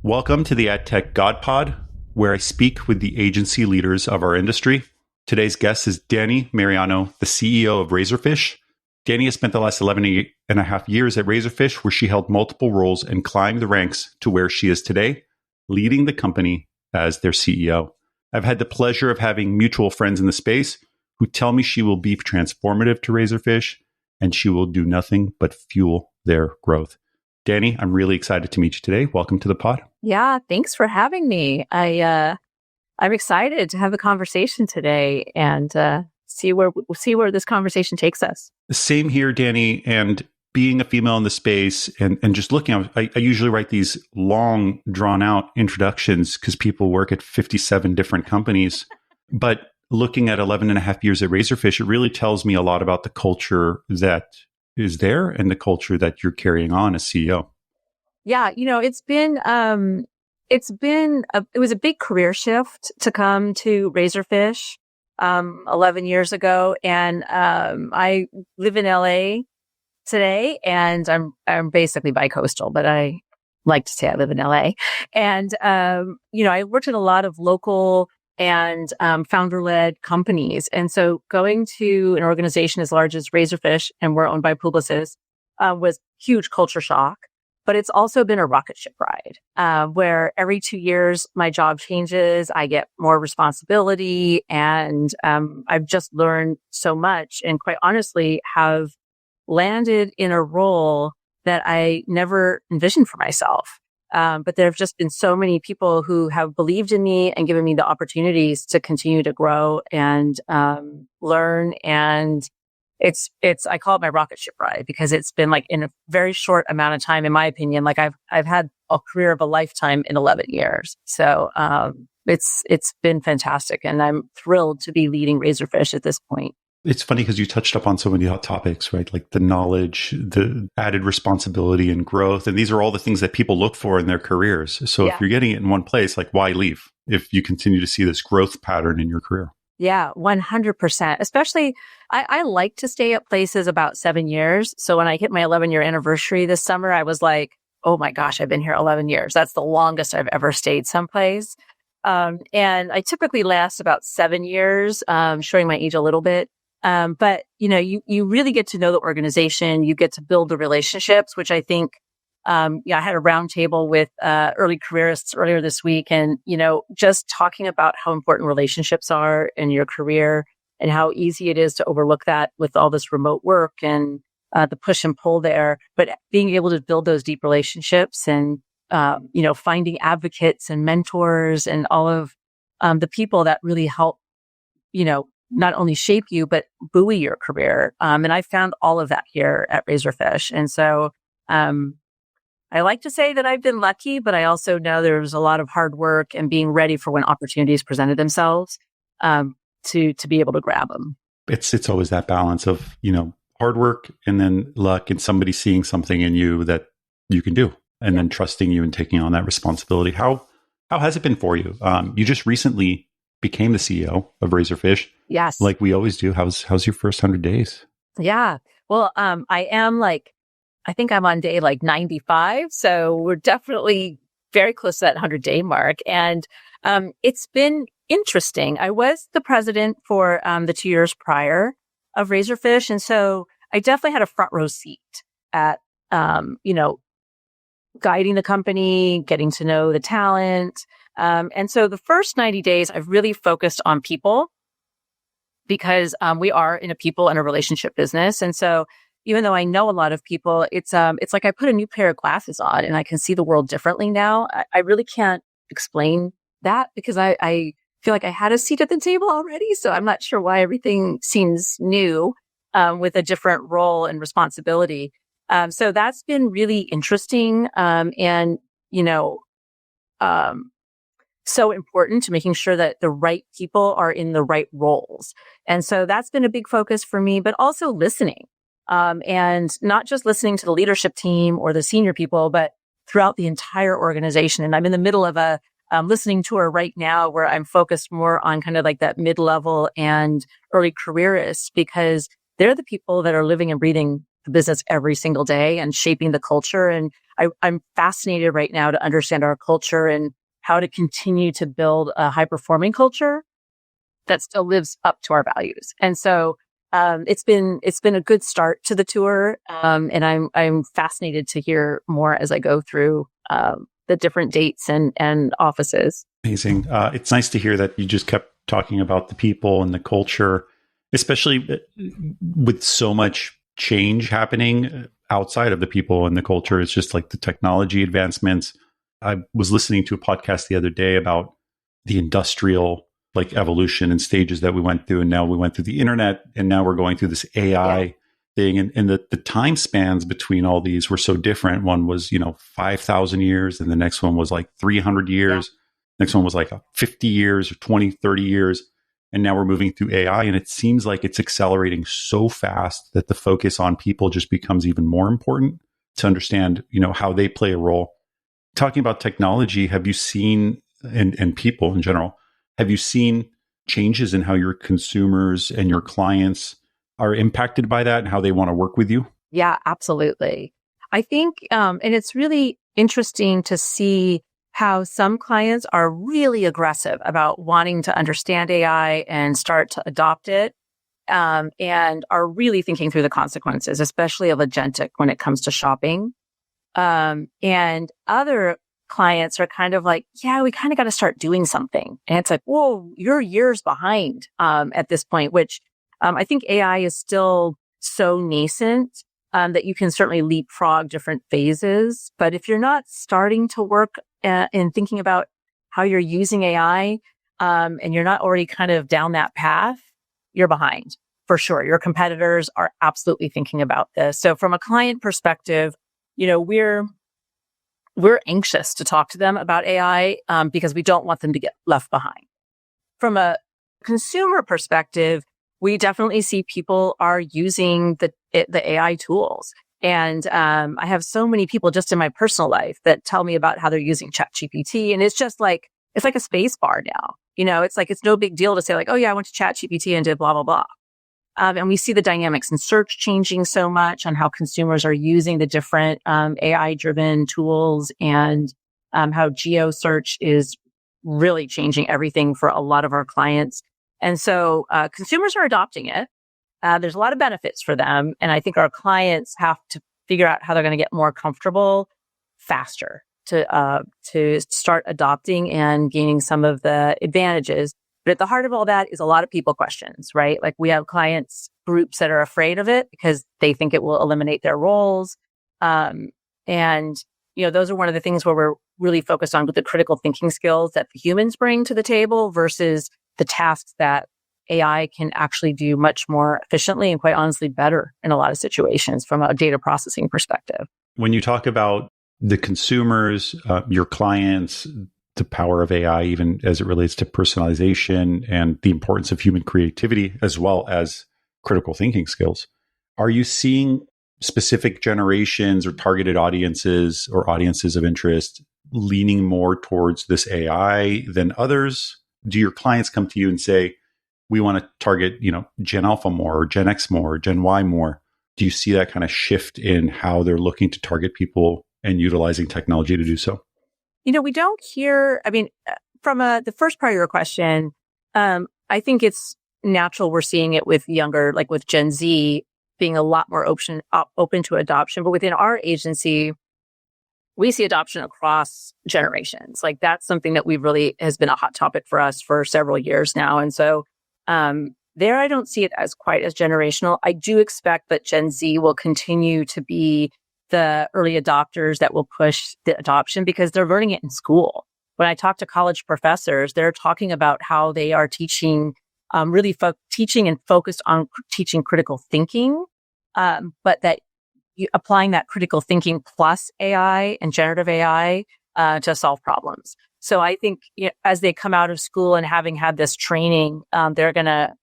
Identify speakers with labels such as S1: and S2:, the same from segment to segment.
S1: Welcome to the AdTechGod Pod, where I speak with the agency leaders of our industry. Today's guest is Dani Mariano, the CEO of Razorfish. Dani has spent the last 11 and a half years at Razorfish, where she held multiple roles and climbed the ranks to where she is today, leading the company as their CEO. I've had the pleasure of having mutual friends in the space who tell me she will be transformative to Razorfish, and she will do nothing but fuel their growth. Dani, I'm really excited to meet you today. Welcome to the pod.
S2: Yeah, thanks for having me. I'm excited to have a conversation today and see where this conversation takes us.
S1: Same here, Dani. And being a female in the space and just looking, I usually write these long, drawn out introductions because people work at 57 different companies. But looking at 11 and a half years at Razorfish, it really tells me a lot about the culture that is there and the culture that you're carrying on as CEO.
S2: Yeah, it was a big career shift to come to Razorfish 11 years ago, and I live in LA today, and I'm basically bi-coastal, but I like to say I live in LA. And I worked in a lot of local and founder-led companies. And so going to an organization as large as Razorfish, and we're owned by Publicis, was huge culture shock. But it's also been a rocket ship ride, where every 2 years my job changes, I get more responsibility, and I've just learned so much, and quite honestly have landed in a role that I never envisioned for myself. But there have just been so many people who have believed in me and given me the opportunities to continue to grow and learn. And it's I call it my rocket ship ride because it's been like in a very short amount of time, in my opinion, like I've had a career of a lifetime in 11 years. So it's been fantastic, and I'm thrilled to be leading Razorfish at this point.
S1: It's funny because you touched up on so many hot topics, right? Like the knowledge, the added responsibility and growth. And these are all the things that people look for in their careers. So if you're getting it in one place, like why leave if you continue to see this growth pattern in your career?
S2: Yeah, 100%. Especially, I like to stay at places about 7 years. So when I hit my 11-year anniversary this summer, I was like, oh my gosh, I've been here 11 years. That's the longest I've ever stayed someplace. And I typically last about 7 years, showing my age a little bit. But you really get to know the organization. You get to build the relationships, which I think, I had a roundtable with early careerists earlier this week, and just talking about how important relationships are in your career and how easy it is to overlook that with all this remote work and the push and pull there. But being able to build those deep relationships and finding advocates and mentors and all of the people that really help not only shape you, but buoy your career. And I found all of that here at Razorfish. And so I like to say that I've been lucky, but I also know there's a lot of hard work and being ready for when opportunities presented themselves to be able to grab them.
S1: It's always that balance of, hard work and then luck and somebody seeing something in you that you can do and then trusting you and taking on that responsibility. How has it been for you? You just recently became the CEO of Razorfish.
S2: Yes.
S1: Like we always do. How's your first 100 days?
S2: Yeah. Well, I think I'm on day 95. So we're definitely very close to that 100-day mark. And it's been interesting. I was the president for the 2 years prior of Razorfish. And so I definitely had a front row seat at, guiding the company, getting to know the talent. And so the first 90 days, I've really focused on people because we are in a people and a relationship business. And so even though I know a lot of people, it's like I put a new pair of glasses on and I can see the world differently now. I really can't explain that because I feel like I had a seat at the table already. So I'm not sure why everything seems new with a different role and responsibility. So that's been really interesting. So important to making sure that the right people are in the right roles. And so that's been a big focus for me, but also listening. And not just listening to the leadership team or the senior people, but throughout the entire organization. And I'm in the middle of a listening tour right now where I'm focused more on kind of like that mid-level and early careerists because they're the people that are living and breathing the business every single day and shaping the culture. And I'm fascinated right now to understand our culture and how to continue to build a high performing culture that still lives up to our values. And so it's been a good start to the tour, and I'm fascinated to hear more as I go through the different dates and offices.
S1: Amazing. It's nice to hear that you just kept talking about the people and the culture, especially with so much change happening outside of the people and the culture. It's just like the technology advancements. I was listening to a podcast the other day about the industrial evolution and stages that we went through. And now we went through the internet, and now we're going through this AI thing. And the time spans between all these were so different. One was, 5,000 years, and the next one was like 300 years. Next one was like 50 years or 20, 30 years. And now we're moving through AI, and it seems like it's accelerating so fast that the focus on people just becomes even more important to understand, how they play a role. Talking about technology, have you seen, and people in general, have you seen changes in how your consumers and your clients are impacted by that and how they want to work with you?
S2: Yeah, absolutely. I think, and it's really interesting to see how some clients are really aggressive about wanting to understand AI and start to adopt it, and are really thinking through the consequences, especially of agentic when it comes to shopping. And other clients are kind of like, yeah, we kind of got to start doing something. And it's like, whoa, you're years behind at this point, which I think AI is still so nascent that you can certainly leapfrog different phases. But if you're not starting to work in thinking about how you're using AI, and you're not already kind of down that path, you're behind for sure. Your competitors are absolutely thinking about this. So from a client perspective, we're anxious to talk to them about AI because we don't want them to get left behind. From a consumer perspective, we definitely see people are using the AI tools. And I have so many people just in my personal life that tell me about how they're using ChatGPT. And it's just like, it's like a space bar now. It's like, it's no big deal to say like, oh yeah, I went to ChatGPT and did blah, blah, blah. And we see the dynamics in search changing so much on how consumers are using the different AI-driven tools, and how geo search is really changing everything for a lot of our clients. And so consumers are adopting it. There's a lot of benefits for them. And I think our clients have to figure out how they're going to get more comfortable faster to start adopting and gaining some of the advantages. But at the heart of all that is a lot of people questions, right? Like we have clients groups that are afraid of it because they think it will eliminate their roles. And, those are one of the things where we're really focused on with the critical thinking skills that the humans bring to the table versus the tasks that AI can actually do much more efficiently and quite honestly better in a lot of situations from a data processing perspective.
S1: When you talk about the consumers, your clients, the power of AI, even as it relates to personalization and the importance of human creativity, as well as critical thinking skills, are you seeing specific generations or targeted audiences or audiences of interest leaning more towards this AI than others? Do your clients come to you and say, we want to target, Gen Alpha more, or Gen X more, or Gen Y more? Do you see that kind of shift in how they're looking to target people and utilizing technology to do so?
S2: We don't hear, from the first part of your question, I think it's natural we're seeing it with younger, like with Gen Z being a lot more open to adoption. But within our agency, we see adoption across generations. Like that's something that has been a hot topic for us for several years now. And so there, I don't see it as quite as generational. I do expect that Gen Z will continue to be the early adopters that will push the adoption because they're learning it in school. When I talk to college professors, they're talking about how they are teaching, teaching and focused on teaching critical thinking, but that applying that critical thinking plus AI and generative AI to solve problems. So I think as they come out of school and having had this training, they're going to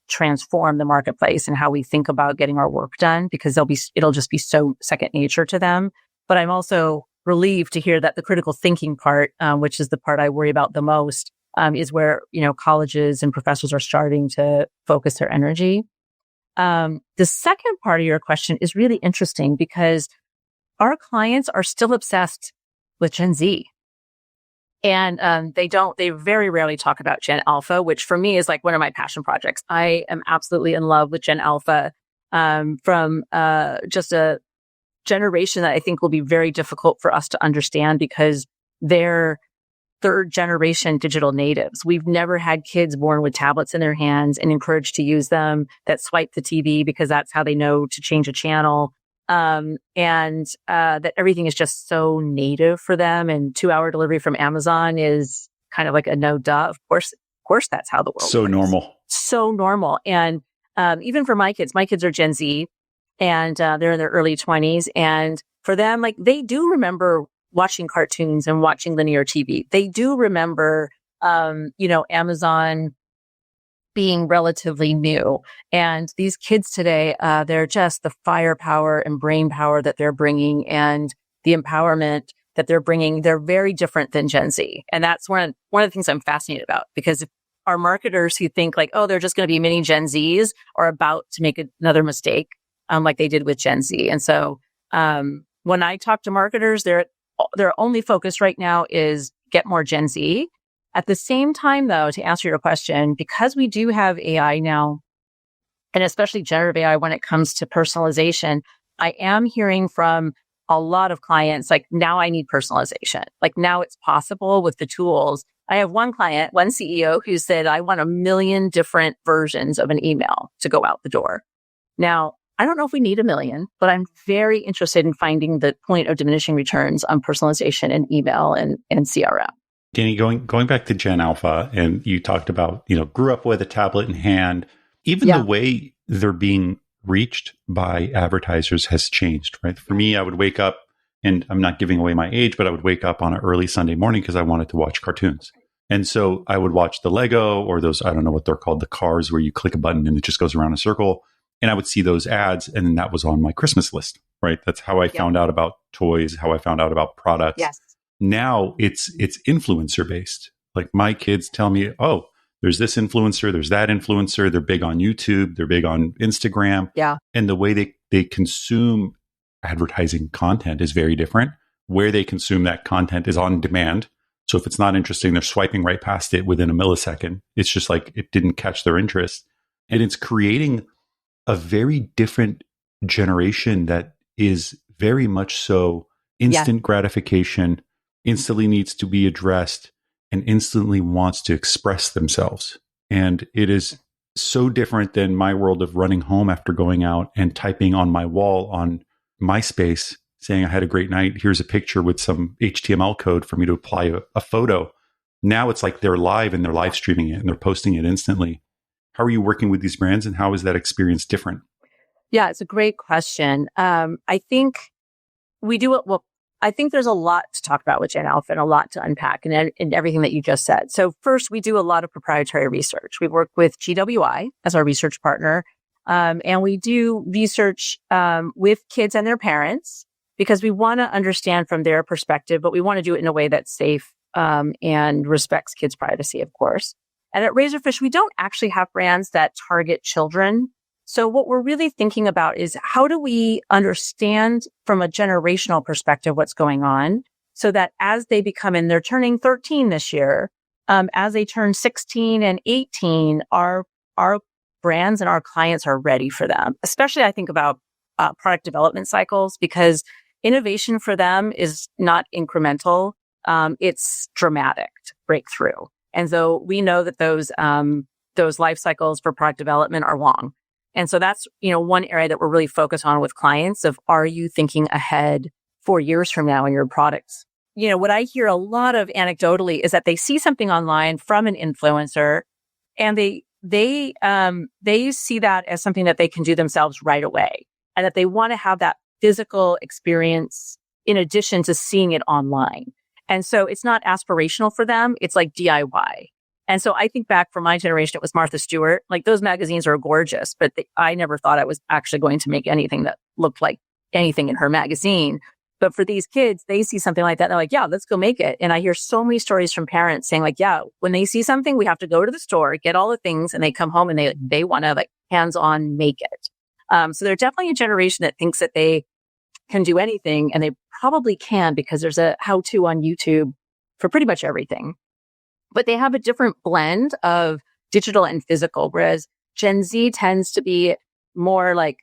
S2: transform the marketplace and how we think about getting our work done because it'll just be so second nature to them. But I'm also relieved to hear that the critical thinking part, which is the part I worry about the most, is where, colleges and professors are starting to focus their energy. The second part of your question is really interesting because our clients are still obsessed with Gen Z. And they very rarely talk about Gen Alpha, which for me is like one of my passion projects. I am absolutely in love with Gen Alpha, from just a generation that I think will be very difficult for us to understand because they're third generation digital natives. We've never had kids born with tablets in their hands and encouraged to use them that swipe the TV because that's how they know to change a channel. That everything is just so native for them. And 2-hour delivery from Amazon is kind of like a no duh. Of course, that's how the world
S1: So
S2: works.
S1: normal.
S2: So normal. And even for my kids are Gen Z and they're in their early 20s. And for them, like they do remember watching cartoons and watching linear TV. They do remember, Amazon being relatively new. And these kids today, they're just the firepower and brain power that they're bringing and the empowerment that they're bringing. They're very different than Gen Z. And that's one of the things I'm fascinated about because if our marketers who think like, oh, they're just going to be mini Gen Zs are about to make another mistake, like they did with Gen Z. And so, when I talk to marketers, their only focus right now is get more Gen Z. At the same time, though, to answer your question, because we do have AI now, and especially generative AI when it comes to personalization, I am hearing from a lot of clients, like, now I need personalization. Like, now it's possible with the tools. I have one client, one CEO who said, I want 1 million different versions of an email to go out the door. Now, I don't know if we need 1 million, but I'm very interested in finding the point of diminishing returns on personalization in email and CRM.
S1: Danny, going back to Gen Alpha, and you talked about, grew up with a tablet in hand. Even the way they're being reached by advertisers has changed, right? For me, I would wake up, and I'm not giving away my age, but I would wake up on an early Sunday morning because I wanted to watch cartoons. And so I would watch the Lego or those, I don't know what they're called, the cars where you click a button and it just goes around a circle. And I would see those ads, and then that was on my Christmas list, right? That's how I found out about toys, how I found out about products.
S2: Yes.
S1: Now it's influencer based. Like my kids tell me, oh, there's this influencer, there's that influencer. They're big on YouTube, they're big on Instagram.
S2: Yeah.
S1: And the way they consume advertising content is very different. Where they consume that content is on demand. So if it's not interesting, they're swiping right past it within a millisecond. It's just like it didn't catch their interest. And it's creating a very different generation that is very much so instant gratification, instantly needs to be addressed, and instantly wants to express themselves. And it is so different than my world of running home after going out and typing on my wall on MySpace saying I had a great night. Here's a picture with some HTML code for me to apply a photo. Now it's like they're live and they're live streaming it and they're posting it instantly. How are you working with these brands, and how is that experience different?
S2: Yeah, it's a great question. I think we do it. Well, I think there's a lot to talk about with Gen Alpha and a lot to unpack in everything that you just said. So first, we do a lot of proprietary research. We work with GWI as our research partner, and we do research with kids and their parents because we want to understand from their perspective, but we want to do it in a way that's safe and respects kids' privacy, of course. And at Razorfish, we don't actually have brands that target children. So what we're really thinking about is how do we understand from a generational perspective what's going on so that as they become, and they're turning 13 this year, as they turn 16 and 18, our brands and our clients are ready for them. Especially I think about product development cycles because innovation for them is not incremental. It's dramatic breakthrough. And so we know that those life cycles for product development are long. And so that's, one area that we're really focused on with clients of, are you thinking ahead 4 years from now in your products? What I hear a lot of anecdotally is that they see something online from an influencer and they see that as something that they can do themselves right away. And that they want to have that physical experience in addition to seeing it online. And so it's not aspirational for them. It's like DIY. And so I think back for my generation, it was Martha Stewart. Like those magazines are gorgeous, but I never thought I was actually going to make anything that looked like anything in her magazine. But for these kids, they see something like that. They're like, yeah, let's go make it. And I hear so many stories from parents saying like, yeah, when they see something, we have to go to the store, get all the things, and they come home and they want to like hands-on make it. So they're definitely a generation that thinks that they can do anything, and they probably can because there's a how-to on YouTube for pretty much everything. But they have a different blend of digital and physical, whereas Gen Z tends to be more like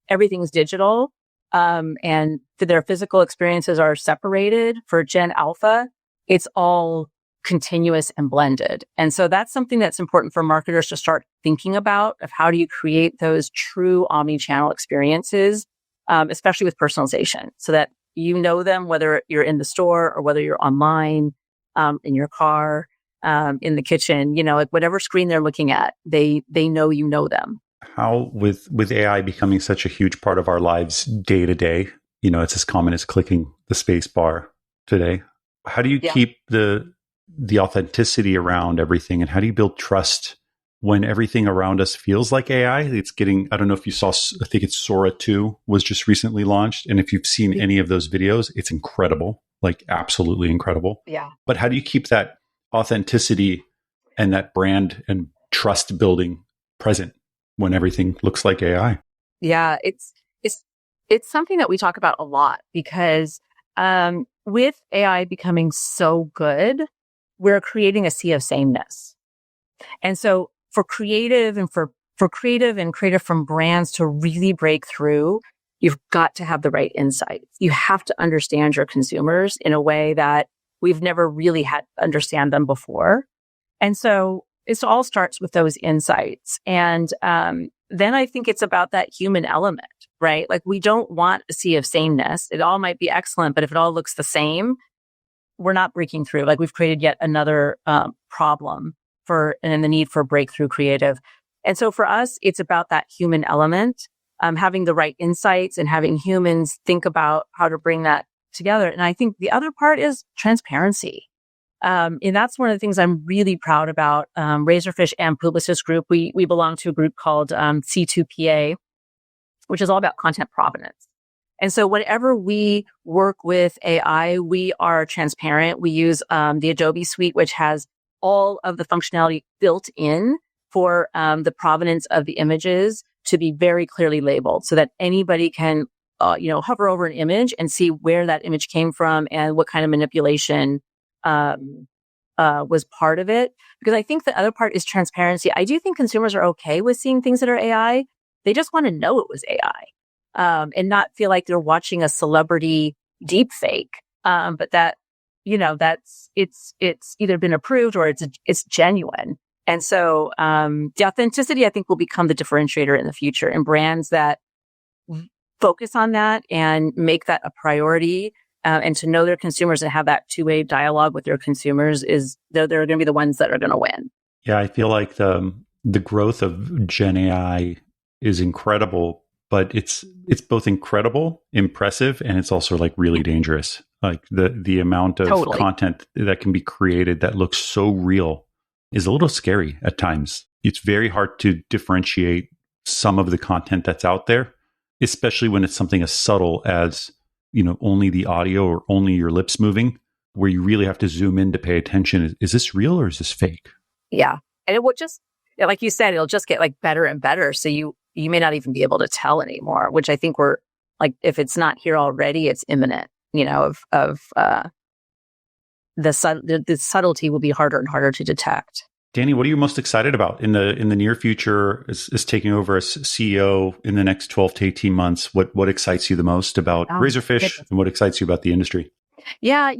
S2: everything's digital, and their physical experiences are separated. For Gen Alpha, it's all continuous and blended. And so that's something that's important for marketers to start thinking about, of how do you create those true omni-channel experiences, especially with personalization, so that you know them, whether you're in the store or whether you're online, in your car, in the kitchen, like whatever screen they're looking at, they know you know them.
S1: How with AI becoming such a huge part of our lives day to day, it's as common as clicking the space bar today. How do you keep the authenticity around everything, and how do you build trust when everything around us feels like AI? It's getting, I don't know if you saw, I think it's Sora 2 was just recently launched. And if you've seen any of those videos, it's incredible, like absolutely incredible.
S2: Yeah.
S1: But how do you keep that authenticity and that brand and trust building present when everything looks like AI?
S2: Yeah, it's something that we talk about a lot because with AI becoming so good, we're creating a sea of sameness. And so for creative and creative from brands to really break through, you've got to have the right insights. You have to understand your consumers in a way that we've never really had to understand them before. And so it all starts with those insights. And then I think it's about that human element, right? Like, we don't want a sea of sameness. It all might be excellent, but if it all looks the same, we're not breaking through. Like, we've created yet another problem and the need for breakthrough creative. And so for us, it's about that human element, having the right insights and having humans think about how to bring that together. And I think the other part is transparency. And that's one of the things I'm really proud about. Razorfish and Publicis Group, we belong to a group called C2PA, which is all about content provenance. And so whenever we work with AI, we are transparent. We use the Adobe suite, which has all of the functionality built in for the provenance of the images to be very clearly labeled, so that anybody can hover over an image and see where that image came from and what kind of manipulation was part of it. Because I think the other part is transparency. I do think consumers are okay with seeing things that are AI. They just want to know it was AI, and not feel like they're watching a celebrity deep fake. But that, it's either been approved or it's genuine. And so, the authenticity, I think, will become the differentiator in the future, and brands that focus on that and make that a priority, and to know their consumers and have that two-way dialogue with their consumers, they're going to be the ones that are going to win.
S1: Yeah, I feel like the growth of Gen AI is incredible, but it's both incredible, impressive, and it's also like really dangerous. Like the amount of content that can be created that looks so real is a little scary at times. It's very hard to differentiate some of the content that's out there, especially when it's something as subtle as, only the audio or only your lips moving, where you really have to zoom in to pay attention. Is this real or is this fake?
S2: Yeah. And it will just, like you said, it'll just get like better and better. So you may not even be able to tell anymore, which I think we're like, if it's not here already, it's imminent, the subtlety will be harder and harder to detect.
S1: Dani, what are you most excited about in the near future as taking over as CEO in the next 12 to 18 months? What excites you the most about Razorfish, and what excites you about the industry?
S2: Yeah,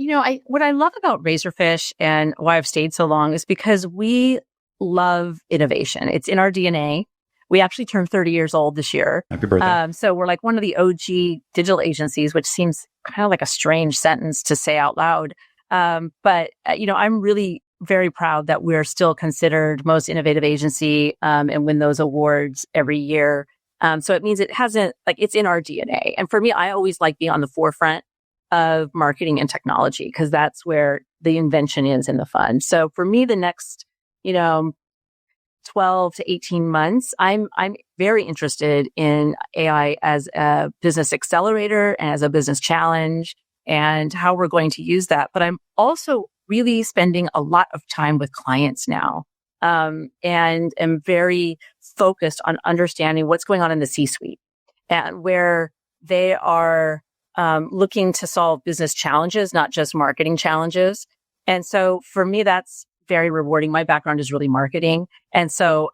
S2: what I love about Razorfish and why I've stayed so long is because we love innovation. It's in our DNA. We actually turned 30 years old this year.
S1: Happy birthday.
S2: So we're like one of the OG digital agencies, which seems kind of like a strange sentence to say out loud. But I'm really very proud that we're still considered most innovative agency, and win those awards every year. So it means it's in our DNA. And for me, I always like being on the forefront of marketing and technology, because that's where the invention is and the fun. So for me, the next, 12 to 18 months, I'm very interested in AI as a business accelerator and as a business challenge, and how we're going to use that. But I'm also really spending a lot of time with clients now, and am very focused on understanding what's going on in the C-suite. and where they are looking to solve business challenges, not just marketing challenges. And so for me, that's very rewarding. My background is really marketing. And so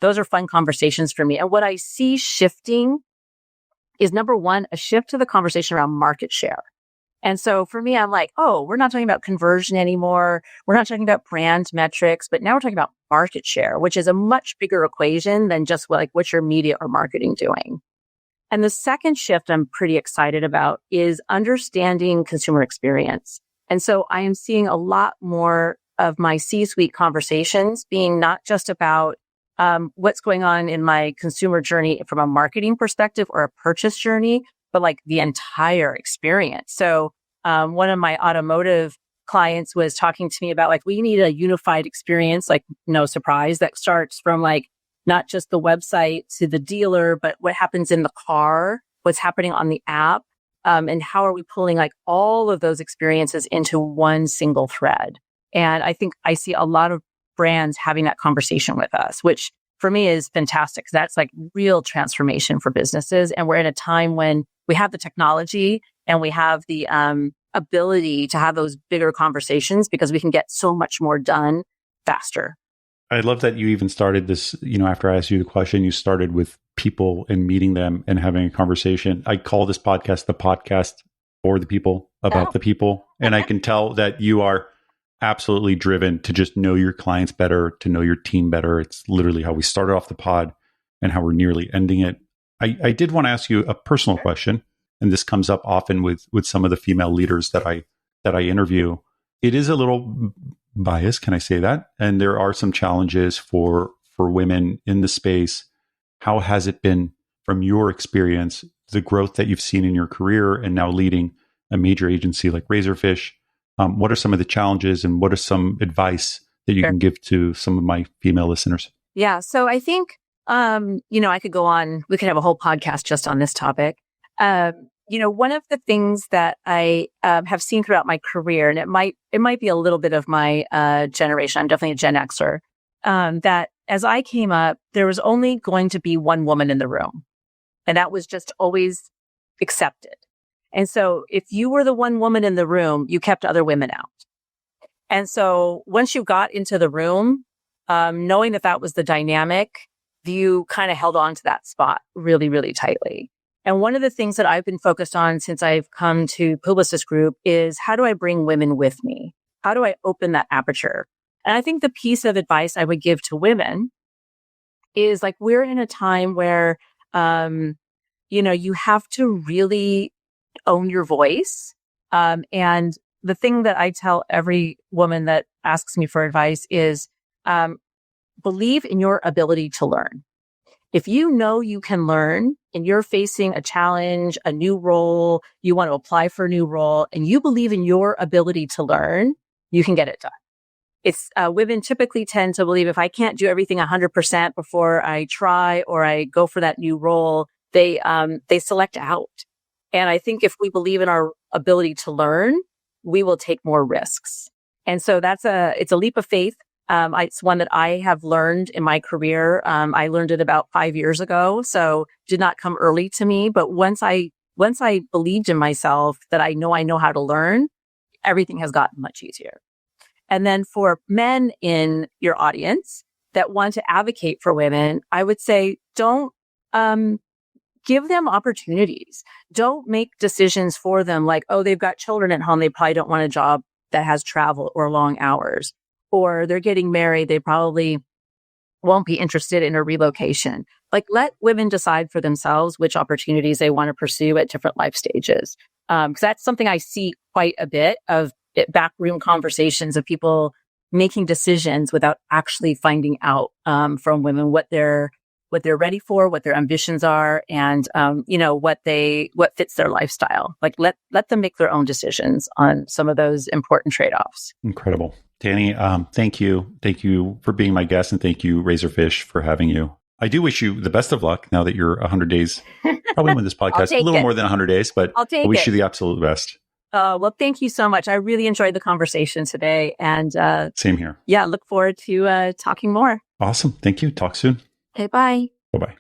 S2: those are fun conversations for me. And what I see shifting is, number one, a shift to the conversation around market share. And so for me, I'm like, oh, we're not talking about conversion anymore. We're not talking about brand metrics, but now we're talking about market share, which is a much bigger equation than just like what's your media or marketing doing. And the second shift I'm pretty excited about is understanding consumer experience. And so I am seeing a lot more of my C-suite conversations being not just about what's going on in my consumer journey from a marketing perspective or a purchase journey, but like the entire experience. So one of my automotive clients was talking to me about like, we need a unified experience, like no surprise, that starts from like not just the website to the dealer, but what happens in the car, what's happening on the app, and how are we pulling like all of those experiences into one single thread. And I think I see a lot of brands having that conversation with us, which for me is fantastic. That's like real transformation for businesses. And we're in a time when we have the technology and we have the ability to have those bigger conversations because we can get so much more done faster.
S1: I love that you even started this, after I asked you the question, you started with people and meeting them and having a conversation. I call this podcast the podcast for the people, about the people. And I can tell that you are absolutely driven to just know your clients better, to know your team better. It's literally how we started off the pod and how we're nearly ending it. I did want to ask you a personal question, and this comes up often with some of the female leaders that I interview. It is a little biased, can I say that? And there are some challenges for women in the space. How has it been from your experience, the growth that you've seen in your career and now leading a major agency like Razorfish? What are some of the challenges and what are some advice that you can give to some of my female listeners?
S2: Yeah. So I think, I could go on, we could have a whole podcast just on this topic. One of the things that I have seen throughout my career, and it might be a little bit of my generation, I'm definitely a Gen Xer, that as I came up, there was only going to be one woman in the room. And that was just always accepted. And so if you were the one woman in the room, you kept other women out. And so once you got into the room, knowing that was the dynamic, you kind of held on to that spot really, really tightly. And one of the things that I've been focused on since I've come to Publicis Group is, how do I bring women with me? How do I open that aperture? And I think the piece of advice I would give to women is like, we're in a time where, you have to really own your voice. And the thing that I tell every woman that asks me for advice is, believe in your ability to learn. If you know you can learn and you're facing a challenge, a new role, you want to apply for a new role, and you believe in your ability to learn, you can get it done. It's women typically tend to believe, if I can't do everything 100% before I try or I go for that new role, they select out. And I think if we believe in our ability to learn, we will take more risks. And so it's a leap of faith. It's one that I have learned in my career. I learned it about 5 years ago, so did not come early to me. But once I believed in myself that I know how to learn, everything has gotten much easier. And then for men in your audience that want to advocate for women, I would say, don't give them opportunities. Don't make decisions for them like, oh, they've got children at home, they probably don't want a job that has travel or long hours. Or they're getting married, they probably won't be interested in a relocation. Like, let women decide for themselves which opportunities they want to pursue at different life stages. Because that's something I see quite a bit of backroom conversations of people making decisions without actually finding out from women what they're ready for, what their ambitions are, and what fits their lifestyle. Like, let them make their own decisions on some of those important trade-offs.
S1: Incredible. Dani, thank you. Thank you for being my guest, and thank you, Razorfish, for having you. I do wish you the best of luck now that you're 100 days, probably when this podcast, a little more than 100 days, but I wish you the absolute best.
S2: Well, thank you so much. I really enjoyed the conversation today. And
S1: same here.
S2: Yeah, look forward to talking more.
S1: Awesome. Thank you. Talk soon.
S2: Okay, bye.
S1: Bye-bye.